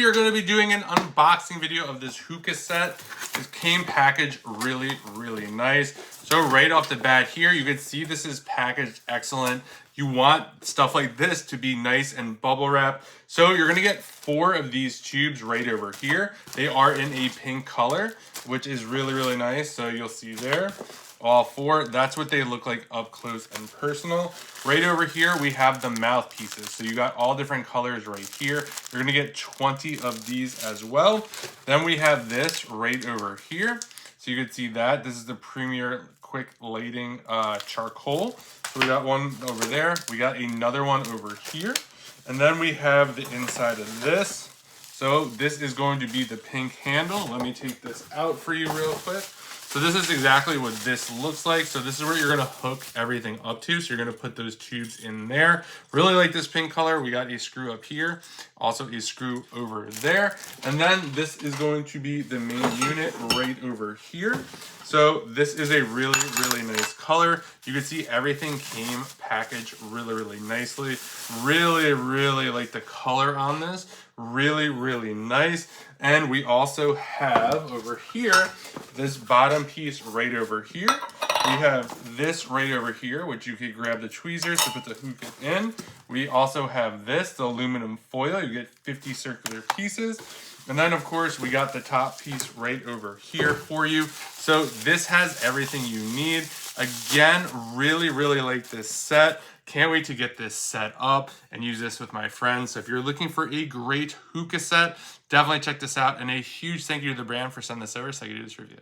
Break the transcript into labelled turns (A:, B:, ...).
A: we are going to be doing an unboxing video of this hookah set. It came packaged really, really nice. So right off the bat here, you can see this is packaged excellent. You want stuff like this to be nice and bubble wrap. So you're going to get 4 of these tubes right over here. They are in a pink color, which is really, really nice. So you'll see there. All 4, that's what they look like up close and personal. Right over here, we have the mouthpieces. So you got all different colors right here. You're gonna get 20 of these as well. Then we have this right over here. So you can see that. This is the Premier Quick Lighting Charcoal. So we got one over there. We got another one over here. And then we have the inside of this. So this is going to be the pink handle. Let me take this out for you real quick. So this is exactly what this looks like. So this is where you're gonna hook everything up to. So you're gonna put those tubes in there. Really like this pink color. We got a screw up here, also a screw over there. And then this is going to be the main unit right over here. So this is a really, really nice color. You can see everything came packaged really, really nicely. Really, really like the color on this. Really, really nice. And we also have over here, this bottom piece right over here. We have this right over here, which you could grab the tweezers to put the hookah in. We also have this, the aluminum foil. You get 50 circular pieces. And then, of course, we got the top piece right over here for you. So this has everything you need. Again, really, really like this set. Can't wait to get this set up and use this with my friends. So if you're looking for a great hookah set, definitely check this out. And a huge thank you to the brand for sending this over so I could do this review.